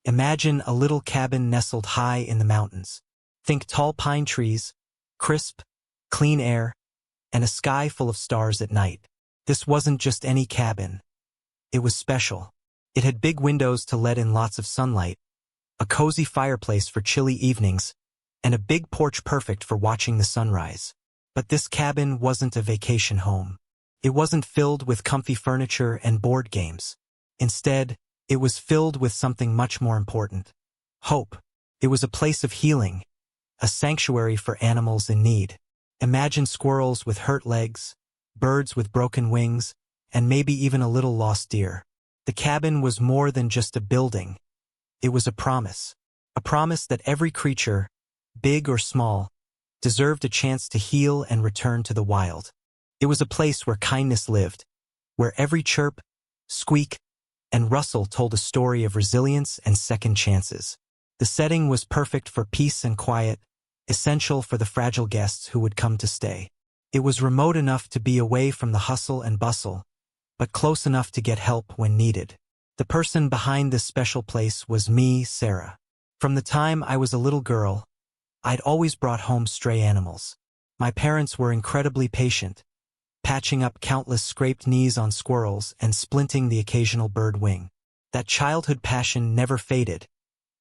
Imagine a little cabin nestled high in the mountains. Think tall pine trees, crisp, clean air, and a sky full of stars at night. This wasn't just any cabin. It was special. It had big windows to let in lots of sunlight, a cozy fireplace for chilly evenings, and a big porch perfect for watching the sunrise. But this cabin wasn't a vacation home. It wasn't filled with comfy furniture and board games. Instead, it was filled with something much more important. Hope. It was a place of healing, a sanctuary for animals in need. Imagine squirrels with hurt legs, birds with broken wings, and maybe even a little lost deer. The cabin was more than just a building. It was a promise that every creature, big or small, deserved a chance to heal and return to the wild. It was a place where kindness lived, where every chirp, squeak, and rustle told a story of resilience and second chances. The setting was perfect for peace and quiet, essential for the fragile guests who would come to stay. It was remote enough to be away from the hustle and bustle, but close enough to get help when needed. The person behind this special place was me, Sarah. From the time I was a little girl, I'd always brought home stray animals. My parents were incredibly patient, patching up countless scraped knees on squirrels and splinting the occasional bird wing. That childhood passion never faded.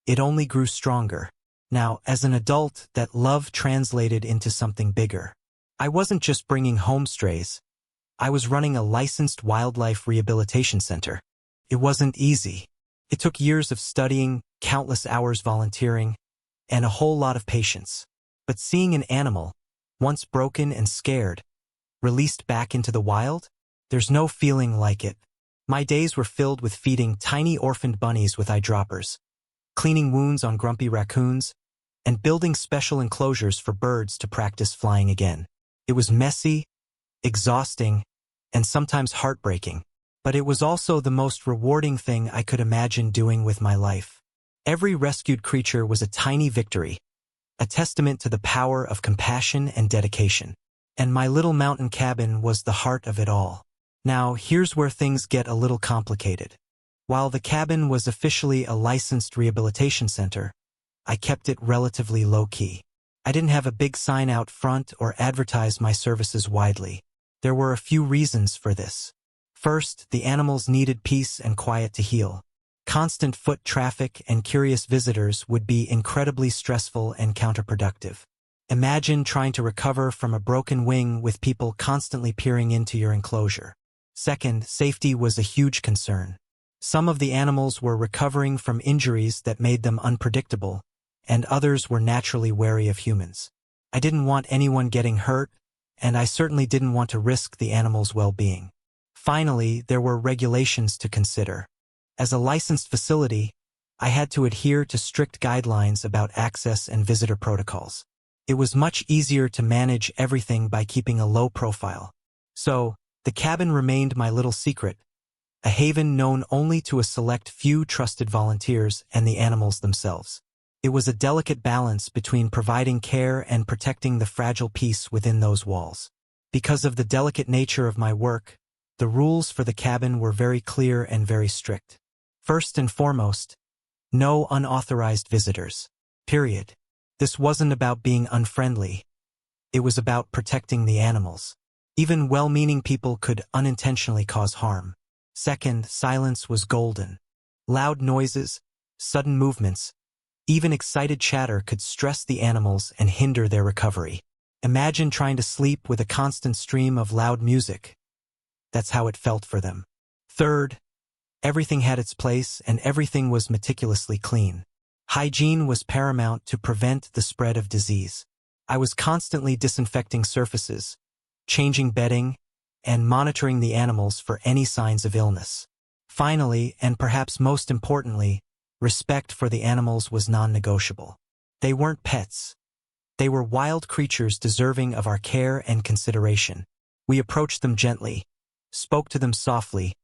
It only grew stronger. Now, as an adult, that love translated into something bigger. I wasn't just bringing home strays. I was running a licensed wildlife rehabilitation center. It wasn't easy. It took years of studying, countless hours volunteering, and a whole lot of patience. But seeing an animal, once broken and scared, released back into the wild, there's no feeling like it. My days were filled with feeding tiny orphaned bunnies with eyedroppers, cleaning wounds on grumpy raccoons, and building special enclosures for birds to practice flying again. It was messy, exhausting, and sometimes heartbreaking, but it was also the most rewarding thing I could imagine doing with my life. Every rescued creature was a tiny victory, a testament to the power of compassion and dedication. And my little mountain cabin was the heart of it all. Now, here's where things get a little complicated. While the cabin was officially a licensed rehabilitation center, I kept it relatively low-key. I didn't have a big sign out front or advertise my services widely. There were a few reasons for this. First, the animals needed peace and quiet to heal. Constant foot traffic and curious visitors would be incredibly stressful and counterproductive. Imagine trying to recover from a broken wing with people constantly peering into your enclosure. Second, safety was a huge concern. Some of the animals were recovering from injuries that made them unpredictable, and others were naturally wary of humans. I didn't want anyone getting hurt, and I certainly didn't want to risk the animals' well-being. Finally, there were regulations to consider. As a licensed facility, I had to adhere to strict guidelines about access and visitor protocols. It was much easier to manage everything by keeping a low profile. So, the cabin remained my little secret, a haven known only to a select few trusted volunteers and the animals themselves. It was a delicate balance between providing care and protecting the fragile peace within those walls. Because of the delicate nature of my work, the rules for the cabin were very clear and very strict. First and foremost, no unauthorized visitors. Period. This wasn't about being unfriendly. It was about protecting the animals. Even well-meaning people could unintentionally cause harm. Second, silence was golden. Loud noises, sudden movements, even excited chatter could stress the animals and hinder their recovery. Imagine trying to sleep with a constant stream of loud music. That's how it felt for them. Third, everything had its place and everything was meticulously clean. Hygiene was paramount to prevent the spread of disease. I was constantly disinfecting surfaces, changing bedding, and monitoring the animals for any signs of illness. Finally, and perhaps most importantly, respect for the animals was non-negotiable. They weren't pets. They were wild creatures deserving of our care and consideration. We approached them gently, spoke to them softly,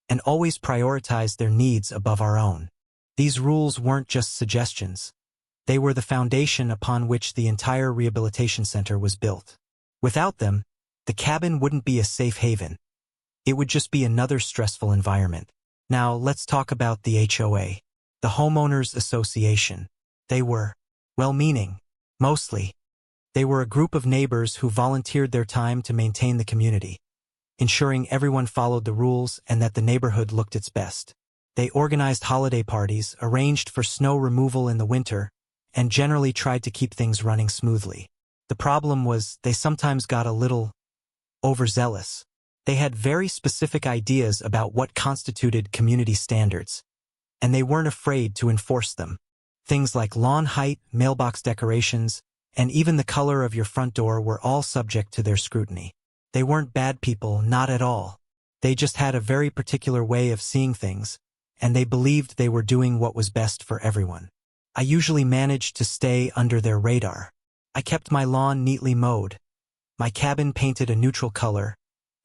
and always prioritized their needs above our own. These rules weren't just suggestions. They were the foundation upon which the entire rehabilitation center was built. Without them, the cabin wouldn't be a safe haven. It would just be another stressful environment. Now, let's talk about the HOA. the Homeowners Association. They were well-meaning, mostly. They were a group of neighbors who volunteered their time to maintain the community, ensuring everyone followed the rules and that the neighborhood looked its best. They organized holiday parties, arranged for snow removal in the winter, and generally tried to keep things running smoothly. The problem was they sometimes got a little overzealous. They had very specific ideas about what constituted community standards, and they weren't afraid to enforce them. Things like lawn height, mailbox decorations, and even the color of your front door were all subject to their scrutiny. They weren't bad people, not at all. They just had a very particular way of seeing things, and they believed they were doing what was best for everyone. I usually managed to stay under their radar. I kept my lawn neatly mowed, my cabin painted a neutral color,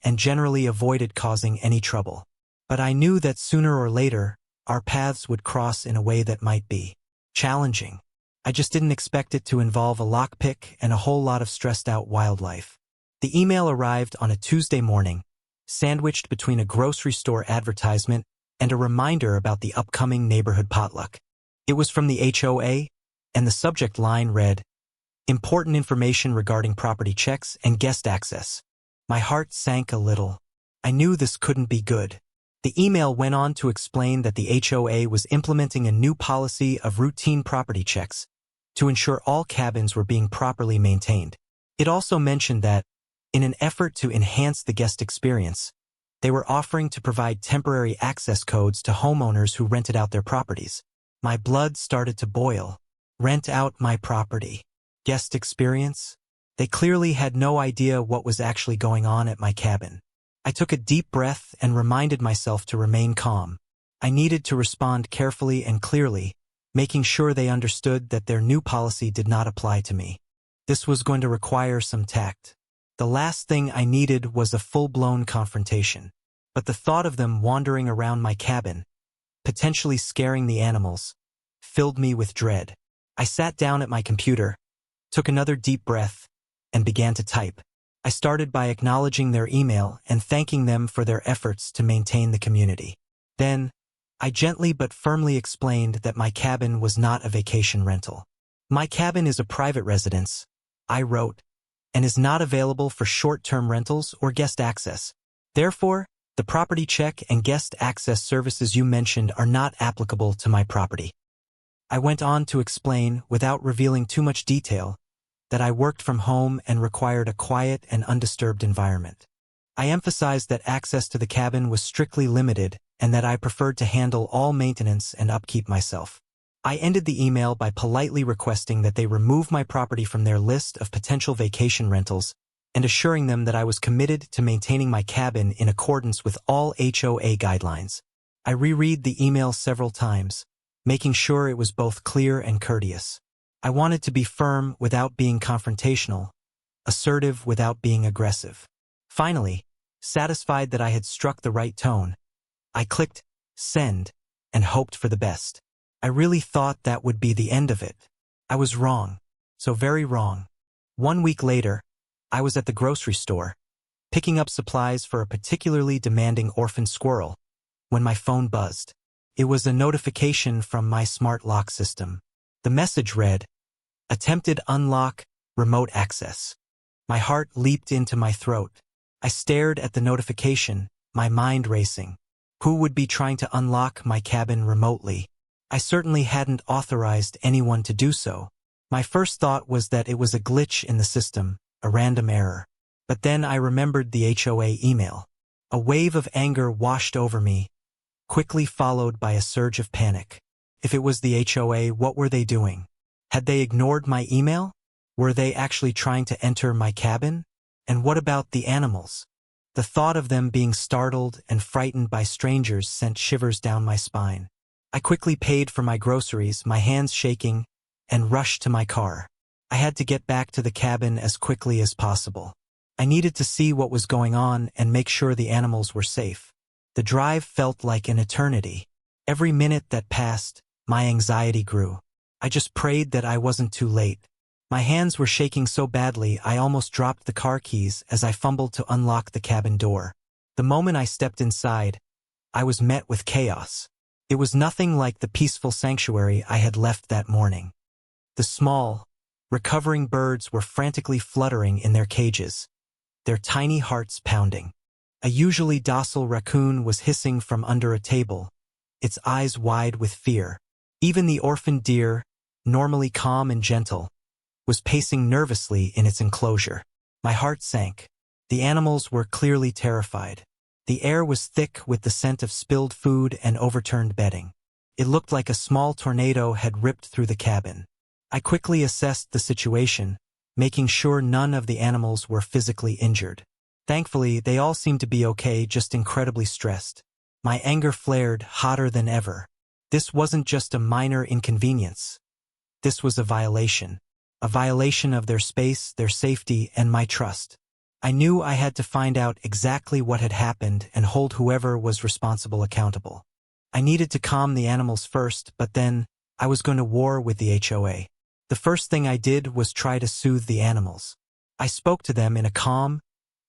and generally avoided causing any trouble. But I knew that sooner or later, our paths would cross in a way that might be challenging. I just didn't expect it to involve a lockpick and a whole lot of stressed-out wildlife. The email arrived on a Tuesday morning, sandwiched between a grocery store advertisement and a reminder about the upcoming neighborhood potluck. It was from the HOA, and the subject line read, "Important information regarding property checks and guest access." My heart sank a little. I knew this couldn't be good. The email went on to explain that the HOA was implementing a new policy of routine property checks to ensure all cabins were being properly maintained. It also mentioned that, in an effort to enhance the guest experience, they were offering to provide temporary access codes to homeowners who rented out their properties. My blood started to boil. Rent out my property. Guest experience? They clearly had no idea what was actually going on at my cabin. I took a deep breath and reminded myself to remain calm. I needed to respond carefully and clearly, making sure they understood that their new policy did not apply to me. This was going to require some tact. The last thing I needed was a full-blown confrontation. But the thought of them wandering around my cabin, potentially scaring the animals, filled me with dread. I sat down at my computer, took another deep breath, and began to type. I started by acknowledging their email and thanking them for their efforts to maintain the community. Then, I gently but firmly explained that my cabin was not a vacation rental. My cabin is a private residence, I wrote, and is not available for short-term rentals or guest access. Therefore, the property check and guest access services you mentioned are not applicable to my property. I went on to explain, without revealing too much detail, that I worked from home and required a quiet and undisturbed environment. I emphasized that access to the cabin was strictly limited and that I preferred to handle all maintenance and upkeep myself. I ended the email by politely requesting that they remove my property from their list of potential vacation rentals and assuring them that I was committed to maintaining my cabin in accordance with all HOA guidelines. I reread the email several times, making sure it was both clear and courteous. I wanted to be firm without being confrontational, assertive without being aggressive. Finally, satisfied that I had struck the right tone, I clicked send and hoped for the best. I really thought that would be the end of it. I was wrong, so very wrong. 1 week later, I was at the grocery store, picking up supplies for a particularly demanding orphan squirrel, when my phone buzzed. It was a notification from my smart lock system. The message read, "Attempted unlock, remote access." My heart leaped into my throat. I stared at the notification, my mind racing. Who would be trying to unlock my cabin remotely? I certainly hadn't authorized anyone to do so. My first thought was that it was a glitch in the system, a random error. But then I remembered the HOA email. A wave of anger washed over me, quickly followed by a surge of panic. If it was the HOA, what were they doing? Had they ignored my email? Were they actually trying to enter my cabin? And what about the animals? The thought of them being startled and frightened by strangers sent shivers down my spine. I quickly paid for my groceries, my hands shaking, and rushed to my car. I had to get back to the cabin as quickly as possible. I needed to see what was going on and make sure the animals were safe. The drive felt like an eternity. Every minute that passed, my anxiety grew. I just prayed that I wasn't too late. My hands were shaking so badly I almost dropped the car keys as I fumbled to unlock the cabin door. The moment I stepped inside, I was met with chaos. It was nothing like the peaceful sanctuary I had left that morning. The small, recovering birds were frantically fluttering in their cages, their tiny hearts pounding. A usually docile raccoon was hissing from under a table, its eyes wide with fear. Even the orphaned deer, normally calm and gentle, was pacing nervously in its enclosure. My heart sank. The animals were clearly terrified. The air was thick with the scent of spilled food and overturned bedding. It looked like a small tornado had ripped through the cabin. I quickly assessed the situation, making sure none of the animals were physically injured. Thankfully, they all seemed to be okay, just incredibly stressed. My anger flared hotter than ever. This wasn't just a minor inconvenience. This was a violation of their space, their safety, and my trust. I knew I had to find out exactly what had happened and hold whoever was responsible accountable. I needed to calm the animals first, but then I was going to war with the HOA. The first thing I did was try to soothe the animals. I spoke to them in a calm,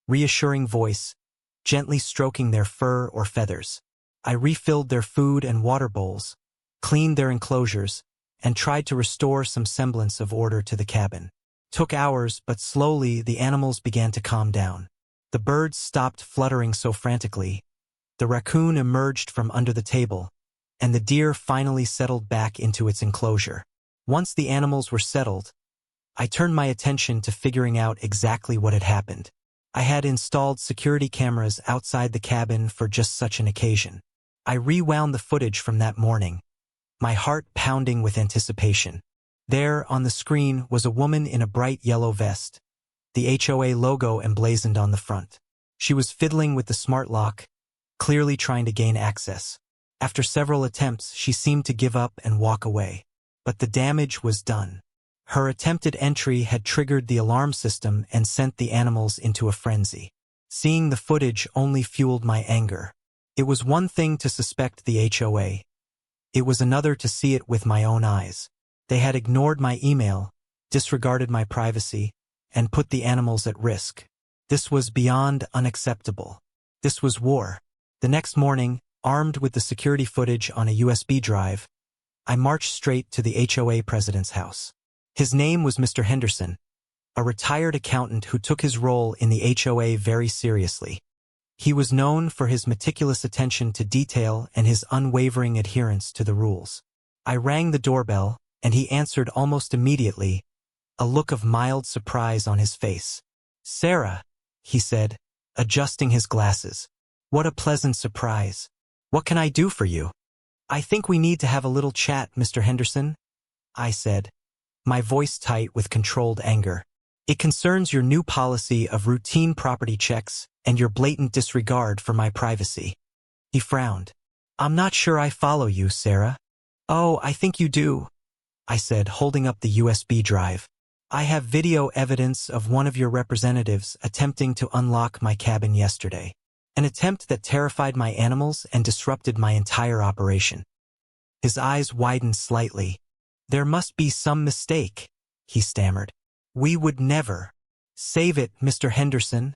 reassuring voice, gently stroking their fur or feathers. I refilled their food and water bowls, cleaned their enclosures, and tried to restore some semblance of order to the cabin. Took hours, but slowly the animals began to calm down. The birds stopped fluttering so frantically. The raccoon emerged from under the table, and the deer finally settled back into its enclosure. Once the animals were settled, I turned my attention to figuring out exactly what had happened. I had installed security cameras outside the cabin for just such an occasion. I rewound the footage from that morning, my heart pounding with anticipation. There, on the screen, was a woman in a bright yellow vest, the HOA logo emblazoned on the front. She was fiddling with the smart lock, clearly trying to gain access. After several attempts, she seemed to give up and walk away. But the damage was done. Her attempted entry had triggered the alarm system and sent the animals into a frenzy. Seeing the footage only fueled my anger. It was one thing to suspect the HOA. It was another to see it with my own eyes. They had ignored my email, disregarded my privacy, and put the animals at risk. This was beyond unacceptable. This was war. The next morning, armed with the security footage on a USB drive, I marched straight to the HOA president's house. His name was Mr. Henderson, a retired accountant who took his role in the HOA very seriously. He was known for his meticulous attention to detail and his unwavering adherence to the rules. I rang the doorbell, and he answered almost immediately, a look of mild surprise on his face. "Sarah," he said, adjusting his glasses. "What a pleasant surprise. What can I do for you?" "I think we need to have a little chat, Mr. Henderson," I said, my voice tight with controlled anger. "It concerns your new policy of routine property checks and your blatant disregard for my privacy." He frowned. "I'm not sure I follow you, Sarah." "Oh, I think you do," I said, holding up the USB drive. "I have video evidence of one of your representatives attempting to unlock my cabin yesterday. An attempt that terrified my animals and disrupted my entire operation." His eyes widened slightly. "There must be some mistake," he stammered. "We would never." "Save it, Mr. Henderson,"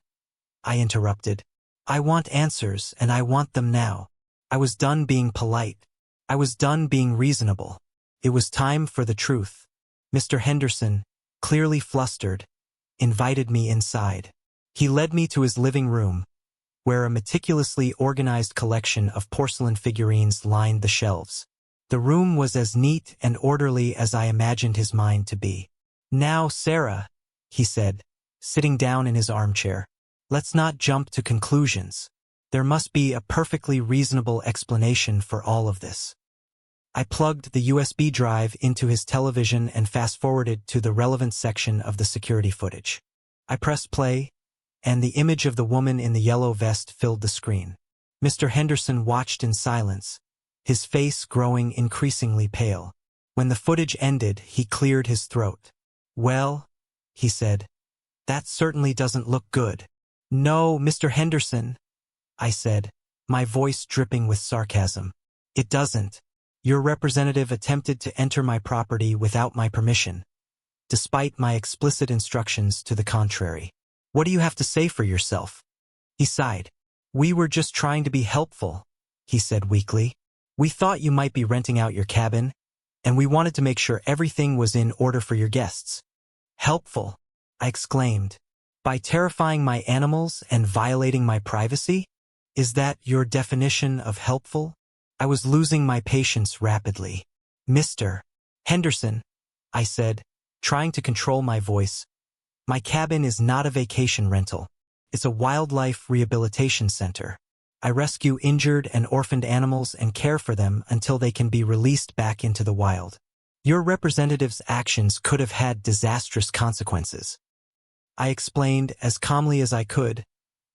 I interrupted. "I want answers, and I want them now." I was done being polite. I was done being reasonable. It was time for the truth. Mr. Henderson, clearly flustered, invited me inside. He led me to his living room, where a meticulously organized collection of porcelain figurines lined the shelves. The room was as neat and orderly as I imagined his mind to be. "Now, Sarah," he said, sitting down in his armchair, "let's not jump to conclusions. There must be a perfectly reasonable explanation for all of this." I plugged the USB drive into his television and fast-forwarded to the relevant section of the security footage. I pressed play, and the image of the woman in the yellow vest filled the screen. Mr. Henderson watched in silence, his face growing increasingly pale. When the footage ended, he cleared his throat. "Well," he said, "that certainly doesn't look good." "No, Mr. Henderson," I said, my voice dripping with sarcasm. "It doesn't. Your representative attempted to enter my property without my permission, despite my explicit instructions to the contrary. What do you have to say for yourself?" He sighed. "We were just trying to be helpful," he said weakly. We thought you might be renting out your cabin, and we wanted to make sure everything was in order for your guests." "Helpful," I exclaimed. "By terrifying my animals and violating my privacy? Is that your definition of helpful?" I was losing my patience rapidly. "Mr. Henderson," I said, trying to control my voice, "my cabin is not a vacation rental. It's a wildlife rehabilitation center. I rescue injured and orphaned animals and care for them until they can be released back into the wild. Your representative's actions could have had disastrous consequences." I explained as calmly as I could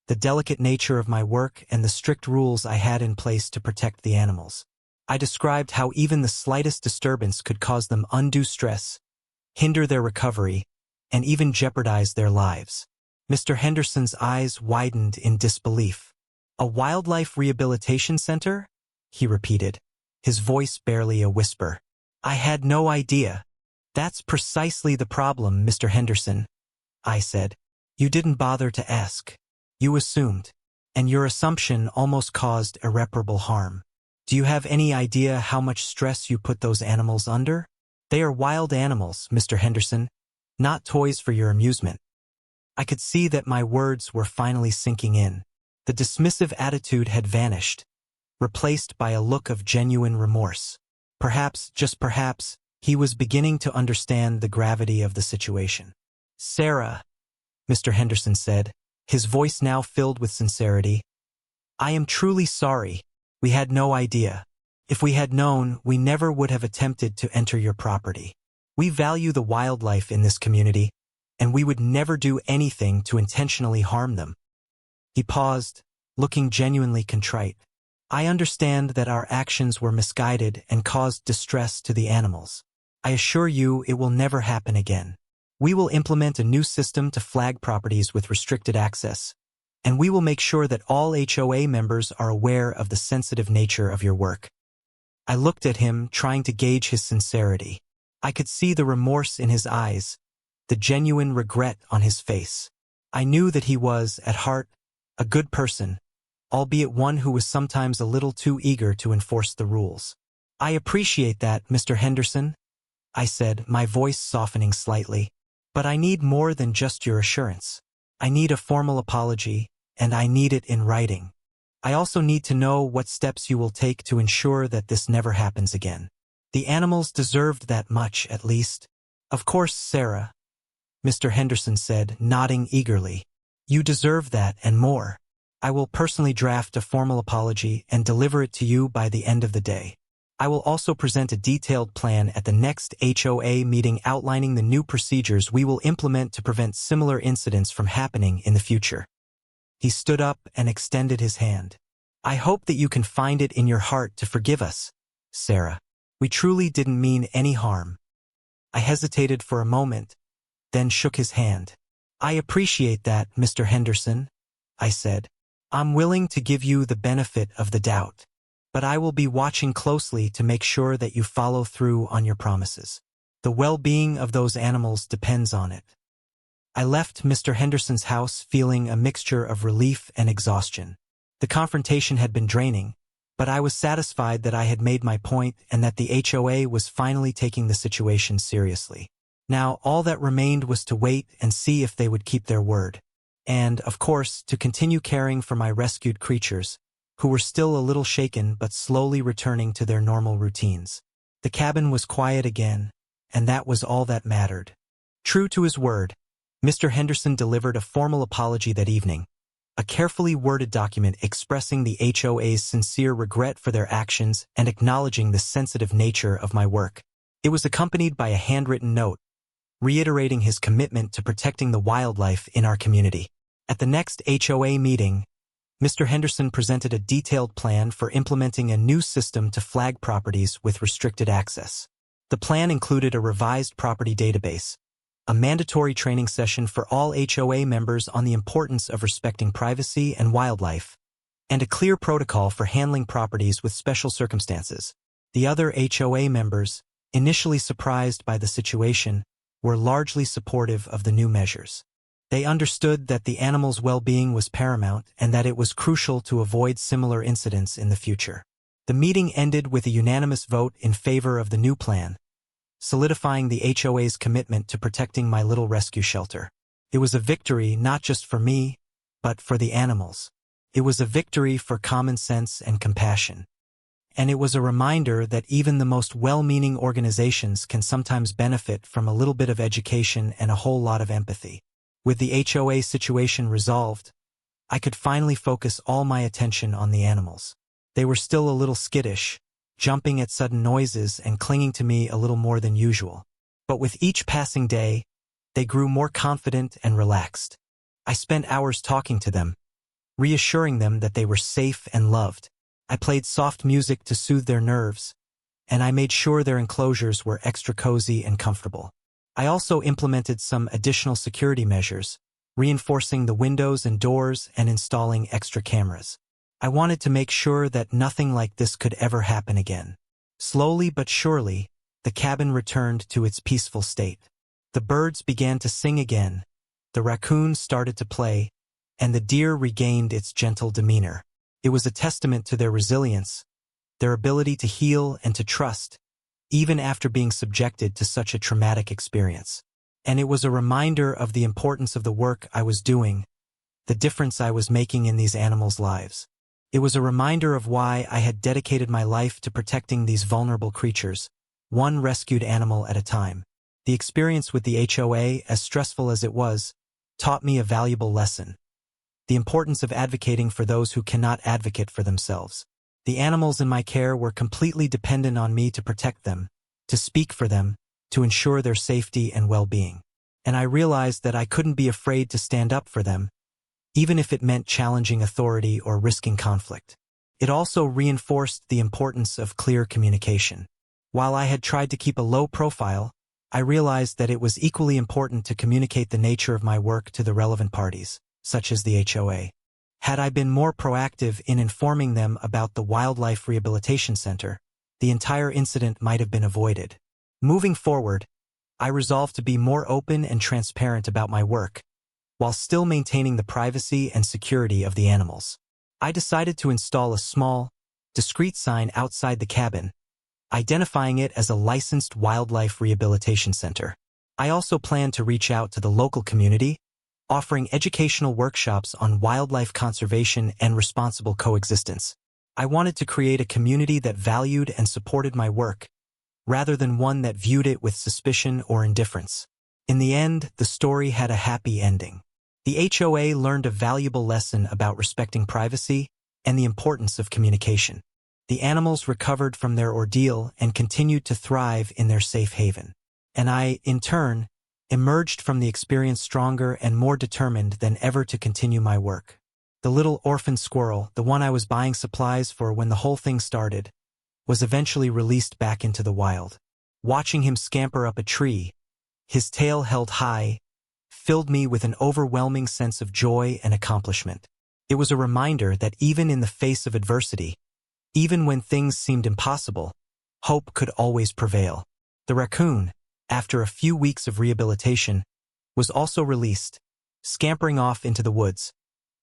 the delicate nature of my work and the strict rules I had in place to protect the animals. I described how even the slightest disturbance could cause them undue stress, hinder their recovery, and even jeopardize their lives. Mr. Henderson's eyes widened in disbelief. "A wildlife rehabilitation center?" he repeated, his voice barely a whisper. "I had no idea." "That's precisely the problem, Mr. Henderson," I said. "You didn't bother to ask. You assumed, and your assumption almost caused irreparable harm. Do you have any idea how much stress you put those animals under? They are wild animals, Mr. Henderson, not toys for your amusement." I could see that my words were finally sinking in. The dismissive attitude had vanished, replaced by a look of genuine remorse. Perhaps, just perhaps, he was beginning to understand the gravity of the situation. "Sarah," Mr. Henderson said, his voice now filled with sincerity, "I am truly sorry. We had no idea. If we had known, we never would have attempted to enter your property. We value the wildlife in this community, and we would never do anything to intentionally harm them." He paused, looking genuinely contrite. "I understand that our actions were misguided and caused distress to the animals. I assure you it will never happen again. We will implement a new system to flag properties with restricted access, and we will make sure that all HOA members are aware of the sensitive nature of your work." I looked at him, trying to gauge his sincerity. I could see the remorse in his eyes, the genuine regret on his face. I knew that he was, at heart, a good person, albeit one who was sometimes a little too eager to enforce the rules. "I appreciate that, Mr. Henderson," I said, my voice softening slightly. "But I need more than just your assurance. I need a formal apology, and I need it in writing. I also need to know what steps you will take to ensure that this never happens again. The animals deserved that much, at least." "Of course, Sarah," Mr. Henderson said, nodding eagerly. "You deserve that and more. I will personally draft a formal apology and deliver it to you by the end of the day. I will also present a detailed plan at the next HOA meeting outlining the new procedures we will implement to prevent similar incidents from happening in the future." He stood up and extended his hand. "I hope that you can find it in your heart to forgive us, Sarah. We truly didn't mean any harm." I hesitated for a moment, then shook his hand. "I appreciate that, Mr. Henderson," I said. "I'm willing to give you the benefit of the doubt, but I will be watching closely to make sure that you follow through on your promises. The well-being of those animals depends on it." I left Mr. Henderson's house feeling a mixture of relief and exhaustion. The confrontation had been draining, but I was satisfied that I had made my point and that the HOA was finally taking the situation seriously. Now, all that remained was to wait and see if they would keep their word. And, of course, to continue caring for my rescued creatures, who were still a little shaken but slowly returning to their normal routines. The cabin was quiet again, and that was all that mattered. True to his word, Mr. Henderson delivered a formal apology that evening, a carefully worded document expressing the HOA's sincere regret for their actions and acknowledging the sensitive nature of my work. It was accompanied by a handwritten note, reiterating his commitment to protecting the wildlife in our community. At the next HOA meeting, Mr. Henderson presented a detailed plan for implementing a new system to flag properties with restricted access. The plan included a revised property database, a mandatory training session for all HOA members on the importance of respecting privacy and wildlife, and a clear protocol for handling properties with special circumstances. The other HOA members, initially surprised by the situation, were largely supportive of the new measures. They understood that the animals' well-being was paramount and that it was crucial to avoid similar incidents in the future. The meeting ended with a unanimous vote in favor of the new plan, solidifying the HOA's commitment to protecting my little rescue shelter. It was a victory not just for me, but for the animals. It was a victory for common sense and compassion. And it was a reminder that even the most well-meaning organizations can sometimes benefit from a little bit of education and a whole lot of empathy. With the HOA situation resolved, I could finally focus all my attention on the animals. They were still a little skittish, jumping at sudden noises and clinging to me a little more than usual. But with each passing day, they grew more confident and relaxed. I spent hours talking to them, reassuring them that they were safe and loved. I played soft music to soothe their nerves, and I made sure their enclosures were extra cozy and comfortable. I also implemented some additional security measures, reinforcing the windows and doors and installing extra cameras. I wanted to make sure that nothing like this could ever happen again. Slowly but surely, the cabin returned to its peaceful state. The birds began to sing again, the raccoons started to play, and the deer regained its gentle demeanor. It was a testament to their resilience, their ability to heal and to trust, even after being subjected to such a traumatic experience. And it was a reminder of the importance of the work I was doing, the difference I was making in these animals' lives. It was a reminder of why I had dedicated my life to protecting these vulnerable creatures, one rescued animal at a time. The experience with the HOA, as stressful as it was, taught me a valuable lesson: the importance of advocating for those who cannot advocate for themselves. The animals in my care were completely dependent on me to protect them, to speak for them, to ensure their safety and well-being. And I realized that I couldn't be afraid to stand up for them, even if it meant challenging authority or risking conflict. It also reinforced the importance of clear communication. While I had tried to keep a low profile, I realized that it was equally important to communicate the nature of my work to the relevant parties, such as the HOA. Had I been more proactive in informing them about the Wildlife Rehabilitation Center, the entire incident might have been avoided. Moving forward, I resolved to be more open and transparent about my work, while still maintaining the privacy and security of the animals. I decided to install a small, discreet sign outside the cabin, identifying it as a licensed wildlife rehabilitation center. I also planned to reach out to the local community, offering educational workshops on wildlife conservation and responsible coexistence. I wanted to create a community that valued and supported my work, rather than one that viewed it with suspicion or indifference. In the end, the story had a happy ending. The HOA learned a valuable lesson about respecting privacy and the importance of communication. The animals recovered from their ordeal and continued to thrive in their safe haven. And I, in turn, emerged from the experience stronger and more determined than ever to continue my work. The little orphan squirrel, the one I was buying supplies for when the whole thing started, was eventually released back into the wild. Watching him scamper up a tree, his tail held high, filled me with an overwhelming sense of joy and accomplishment. It was a reminder that even in the face of adversity, even when things seemed impossible, hope could always prevail. The raccoon, after a few weeks of rehabilitation, was also released, scampering off into the woods,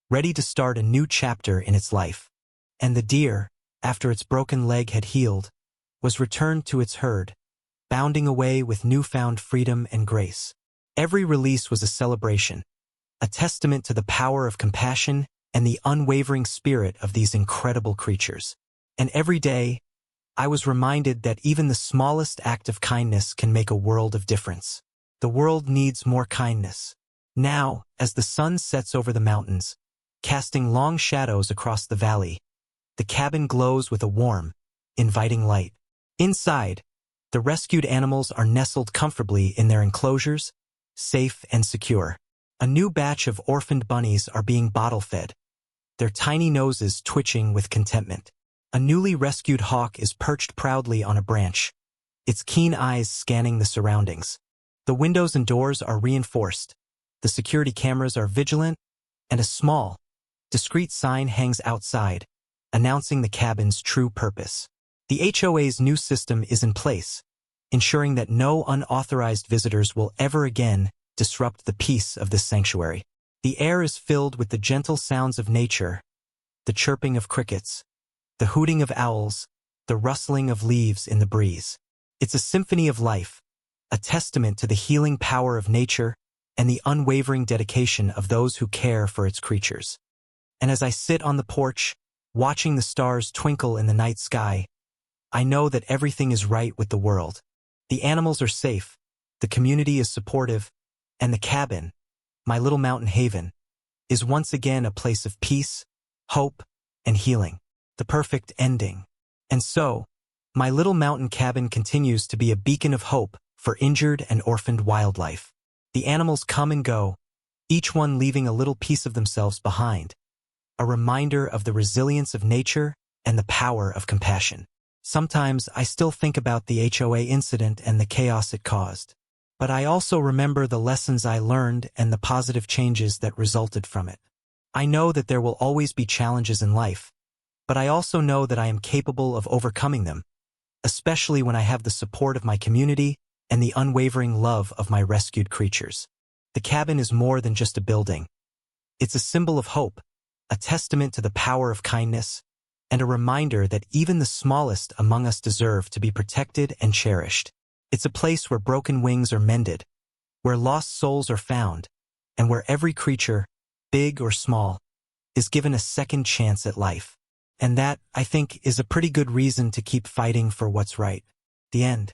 ready to start a new chapter in its life. And the deer, after its broken leg had healed, was returned to its herd, bounding away with newfound freedom and grace. Every release was a celebration, a testament to the power of compassion and the unwavering spirit of these incredible creatures. And every day, I was reminded that even the smallest act of kindness can make a world of difference. The world needs more kindness. Now, as the sun sets over the mountains, casting long shadows across the valley, the cabin glows with a warm, inviting light. Inside, the rescued animals are nestled comfortably in their enclosures, safe and secure. A new batch of orphaned bunnies are being bottle-fed, their tiny noses twitching with contentment. A newly rescued hawk is perched proudly on a branch, its keen eyes scanning the surroundings. The windows and doors are reinforced, the security cameras are vigilant, and a small, discreet sign hangs outside, announcing the cabin's true purpose. The HOA's new system is in place, ensuring that no unauthorized visitors will ever again disrupt the peace of this sanctuary. The air is filled with the gentle sounds of nature, the chirping of crickets, the hooting of owls, the rustling of leaves in the breeze. It's a symphony of life, a testament to the healing power of nature and the unwavering dedication of those who care for its creatures. And as I sit on the porch, watching the stars twinkle in the night sky, I know that everything is right with the world. The animals are safe, the community is supportive, and the cabin, my little mountain haven, is once again a place of peace, hope, and healing. The perfect ending. And so, my little mountain cabin continues to be a beacon of hope for injured and orphaned wildlife. The animals come and go, each one leaving a little piece of themselves behind, a reminder of the resilience of nature and the power of compassion. Sometimes I still think about the HOA incident and the chaos it caused, but I also remember the lessons I learned and the positive changes that resulted from it. I know that there will always be challenges in life, but I also know that I am capable of overcoming them, especially when I have the support of my community and the unwavering love of my rescued creatures. The cabin is more than just a building. It's a symbol of hope, a testament to the power of kindness, and a reminder that even the smallest among us deserve to be protected and cherished. It's a place where broken wings are mended, where lost souls are found, and where every creature, big or small, is given a second chance at life. And that, I think, is a pretty good reason to keep fighting for what's right. The end.